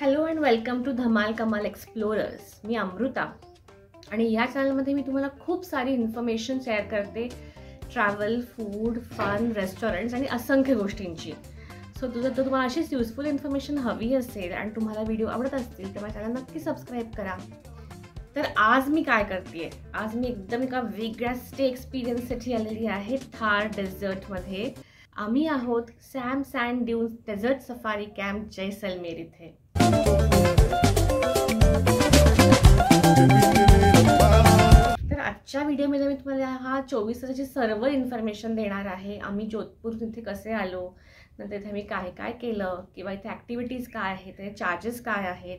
Hello and welcome to धमाल कमाल explorers. मी अमृता आणि या चॅनलमध्ये मी तुम्हाला खूप सारी इन्फॉर्मेशन शेअर करते. ट्रॅव्हल, फूड, फन, रेस्टॉरंट्स आणि असंख्य गोष्टींची. सो जर तुम्हाला अशीच युजफुल इन्फॉर्मेशन हवी असेल आणि तुम्हाला व्हिडिओ आवडत असतील तर माझ्या चॅनल नक्की सबस्क्राईब करा. तर आज मी काय करते, आज मी एकदम एका वेगळ्या स्टे एक्सपिरियन्ससाठी आलेली आहे थार डेझर्टमध्ये. आम्ही आहोत Sam sand dunes desert safari camp Jaisalmer इथे. तर आजच्या व्हिडिओमध्ये मी तुम्हाला हा 24 तासाची सर्व इन्फॉर्मेशन देणार आहे. आम्ही जोधपूर इथे कसे आलो, नंतर इथे आम्ही काय काय केलं, किंवा इथे ॲक्टिव्हिटीज काय आहेत, ते चार्जेस काय आहेत,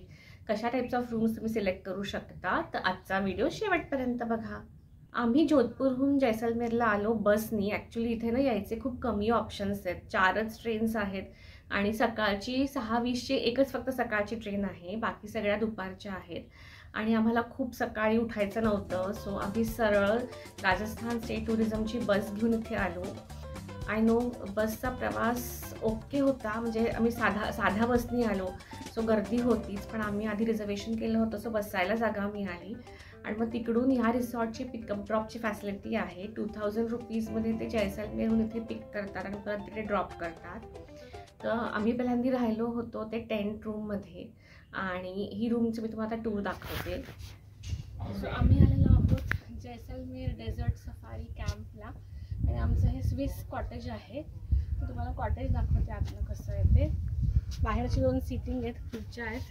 कशा टाईप्स ऑफ रूम्स तुम्ही सिलेक्ट करू शकता. तर आजचा व्हिडिओ शेवटपर्यंत बघा. आम्ही जोधपूरहून जैसलमेरला आलो बसनी. ॲक्च्युली इथे ना यायचे खूप कमी ऑप्शन्स आहेत, 4च ट्रेन्स आहेत आणि सकाळची 6:20ची एकच फक्त सकाळची ट्रेन आहे, बाकी सगळ्या दुपारच्या आहेत. आणि आम्हाला खूप सकाळी उठायचं नव्हतं, सो आम्ही सरळ राजस्थान स्टेट टुरिझमची बस घेऊन इथे आलो. आय नो बसचा प्रवास ओके होता, म्हणजे आम्ही साध्या बसनी आलो, सो गर्दी होतीच, पण आम्ही आधी रिझर्वेशन केलं होतं, सो बसायला जागा मिळाली. आणि मग तिकडून ह्या रिसॉर्टची पिकअप ड्रॉपची फॅसिलिटी आहे. 2000 रुपीजमध्ये ते जैसलमेरहून इथे पिक करतात आणि परत तिकडे ड्रॉप करतात. तर आम्ही पहिल्यांदा राहिलो होतो ते टेंट रूममध्ये, आणि ही रूमची मी तुम्हाला आता टूर दाखवते. सो आम्ही आलेलो आहोत जैसलमेर डेझर्ट सफारी कॅम्पला, आणि आमचं हे स्विस कॉटेज आहे. तर तुम्हाला कॉटेज दाखवते आतलं कसं आहे ते. बाहेरची 2 सीटिंग आहेत, खुर्च्या आहेत.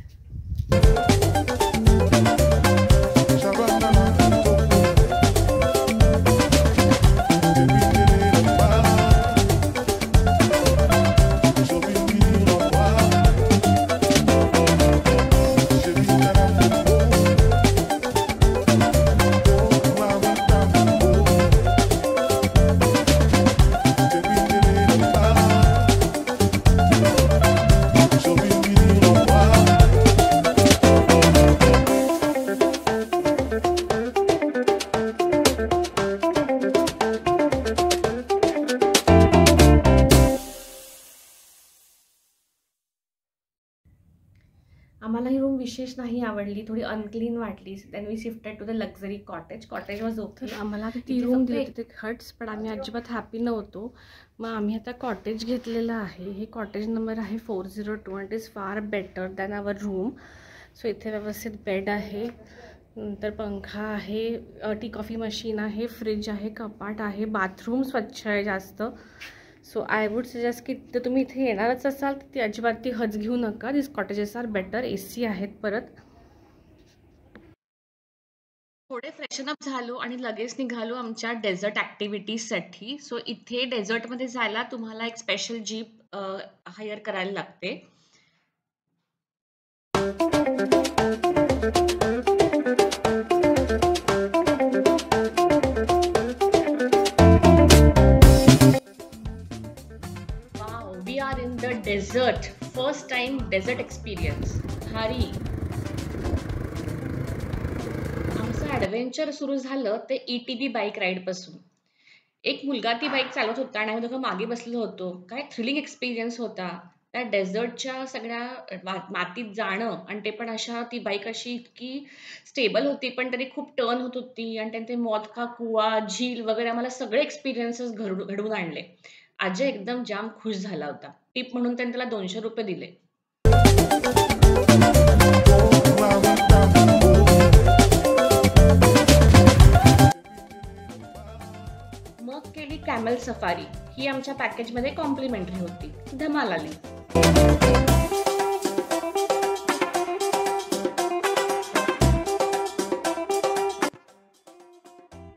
आम्हाला ही रूम विशेष नाही आवडली, थोडी अनक्लीन वाटली. Then we shifted to the luxury cottage. Cottage was okay. आम्हाला ती रूम दिली होती ते हट्स, पण आम्ही अजिबात हॅपी नव्हतो. मग आम्ही आता कॉटेज घेतलेलं आहे. हे कॉटेज नंबर आहे 402 and it is far better than our room. So इथे व्यवस्थित बेड आहे, नंतर पंखा आहे, टी कॉफी मशीन आहे, फ्रीज आहे, कपाट आहे, बाथरूम स्वच्छ आहे जास्त. सो आय वुड सजेस्ट की तर तुम्ही इथे येणारच असाल तर ती अजिबात ती हज घेऊ नका. दिस कॉटेजेस आर बेटर. AC आहेत. परत थोडे फ्रेशनअप झालो आणि लगेच निघालो आमच्या डेझर्ट ॲक्टिव्हिटीजसाठी. सो इथे डेझर्टमध्ये जायला तुम्हाला एक स्पेशल जीप हायर करायला लागते. We are in the desert. First time desert experience. भारी. आमचं ॲडव्हेंचर सुरू झालं ते ETB बाईक राईड पासून. एक मुलगा ती बाईक चालवत होता आणि आम्ही दोघं मागे बसलो होतो. काय थ्रिलिंग एक्सपिरियन्स होता. त्या डेझर्टच्या सगळ्या मातीत जाणं, आणि ते पण अशा, ती बाईक अशी इतकी स्टेबल होती पण तरी खूप टर्न होत होती, आणि त्यांचे मौत का कुआ, झील वगैरे आम्हाला सगळे एक्सपिरियन्सेस घडवून आणले. अजय एकदम जाम खुश झाला होता. टिप म्हणून त्यांनी त्याला 200 रुपये दिले. मग केली कॅमल सफारी. ही आमच्या पॅकेजमध्ये कॉम्प्लिमेंटरी होती. धमाल आली.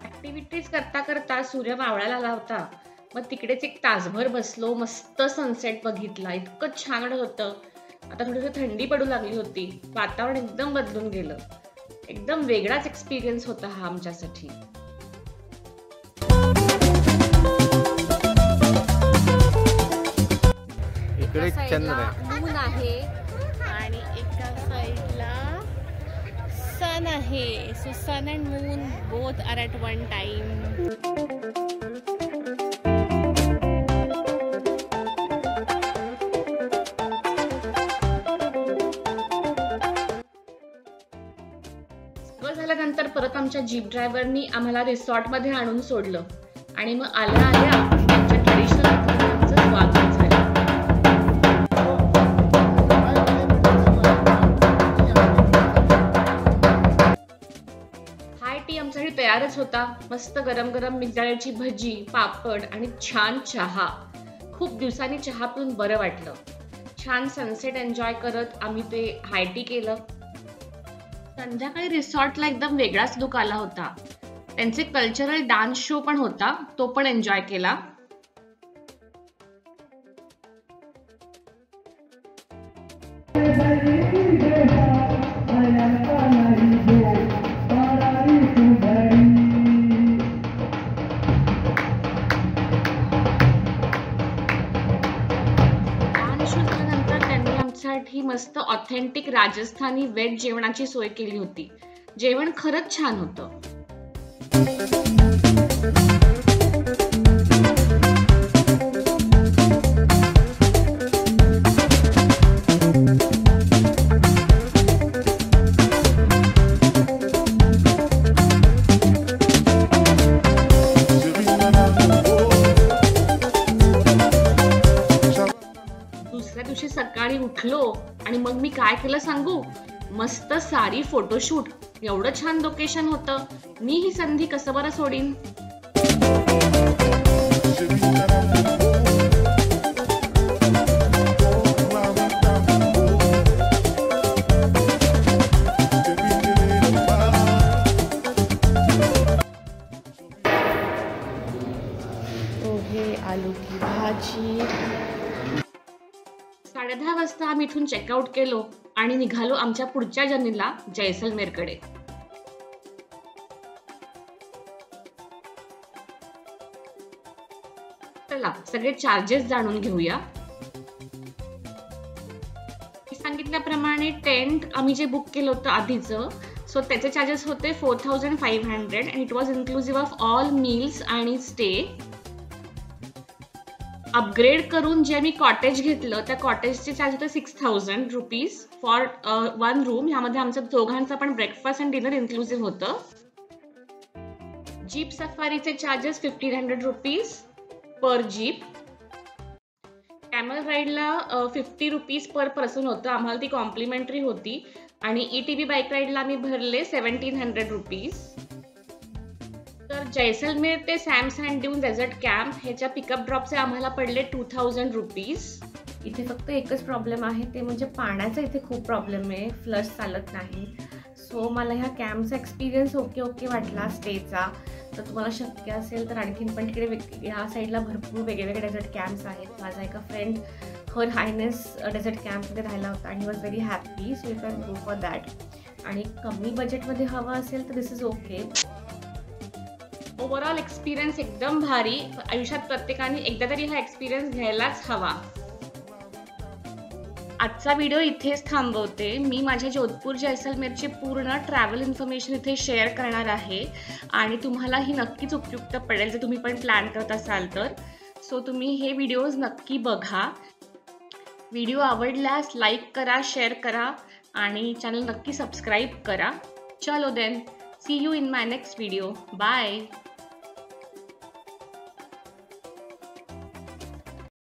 ॲक्टिव्हिटीज करता करता सूर्य मावळायला आला होता. मग तिकडेच एक तासभर बसलो, मस्त सनसेट बघितला. इतकं छान वाटत होतं. आता थोडीशी थंडी पडू लागली होती. वातावरण एकदम बदलून गेलं. एकदम वेगळाच एक्सपिरियन्स होता हा आमच्यासाठी. इकडे चंद्र मून आहे आणि एका साईडला सन आहे. So sun and moon both are at one time. झाल्यानंतर परत आमच्या जीप ड्रायव्हरनी आम्हाला रिसॉर्टमध्ये आणून सोडलं आणि मग आल्या आल्या आमच्या ट्रेडिशनल आमचं स्वागत झालं. हाय टी आमच्यासाठी तयारच होता. मस्त गरम गरम मिरजाळ्याची भजी, पापड आणि छान चहा. खूप दिवसांनी चहा पिऊन बरं वाटलं. छान सनसेट एन्जॉय करत आम्ही ते हाय टी केलं. संध्याकाळी रिसॉर्टला एकदम वेगळाच लुक आला होता. त्यांचे कल्चरल डान्स शो पण होता, तो पण एन्जॉय केला. साठी मस्त ऑथेंटिक राजस्थानी वेज जेवणाची सोय केली होती. जेवण खरंच छान होतं. दुसऱ्या दिवशी सकाळी उठलो आणि मग मी काय केलं सांगू? मस्त सारी फोटोशूट. एवढं छान लोकेशन होतं. मी ही संधी कसं बरं सोडीन. पोहे, आलू की भाजी. 10:30 वाजता आम्ही इथून चेकआउट केलो आणि निघालो आमच्या पुढच्या जर्नीला जैसलमेरकडे. चला सगळे चार्जेस जाणून घेऊया. सांगितल्याप्रमाणे टेंट आम्ही जे बुक केलं होतं आधीचं, सो त्याचे चार्जेस होते 4500 and it was inclusive of all meals आणि स्टे. अपग्रेड करून जे मी कॉटेज घेतलं त्या कॉटेजचे चार्ज होते 6000 रुपीज फॉर 1 रूम. ह्यामध्ये आमच्या दोघांचा पण ब्रेकफास्ट अँड डिनर इन्क्लुसिव्ह होतं. जीप सफारीचे charges 1500 rupees per jeep. Camel राईडला 50 रुपीज पर पर्सन होतं. आम्हाला ती कॉम्प्लिमेंटरी होती. आणि ETV बाईक राईडला आम्ही भरले 1700 रुपीज. तर जैसलमेर ते Sam sand dune desert camp ह्याच्या पिकअप ड्रॉपचे आम्हाला पडले 2000 रुपीज. इथे फक्त एकच प्रॉब्लेम आहे, ते म्हणजे पाण्याचा इथे खूप प्रॉब्लेम आहे. फ्लश चालत नाही. सो मला ह्या कॅम्पचा एक्सपिरियन्स ओके वाटला स्टेचा. तर तुम्हाला शक्य असेल तर आणखीन पण तिकडे ह्या साईडला भरपूर वेगवेगळे डेझर्ट कॅम्प्स आहेत. माझा एका फ्रेंड हर हायनेस डेझर्ट कॅम्पमध्ये राहिला होता आणि was very happy. So you can go for that. आणि कमी बजेटमध्ये हवं असेल तर दिस इज ओके. ओव्हरऑल एक्सपिरियन्स एकदम भारी. आयुष्यात प्रत्येकाने एकदा तरी हा एक्सपिरियन्स घ्यायलाच हवा. आजचा व्हिडिओ इथेच थांबवते. मी माझ्या जोधपूर जैसलमेरची पूर्ण ट्रॅव्हल इन्फॉर्मेशन इथे शेअर करणार आहे आणि तुम्हाला ही नक्कीच उपयुक्त पडेल जर तुम्ही पण प्लॅन करत असाल तर. सो तुम्ही हे व्हिडिओज नक्की बघा. व्हिडिओ आवडल्यास लाईक करा, शेअर करा आणि चॅनल नक्की सबस्क्राईब करा. चलो then, see you in my next video. Bye.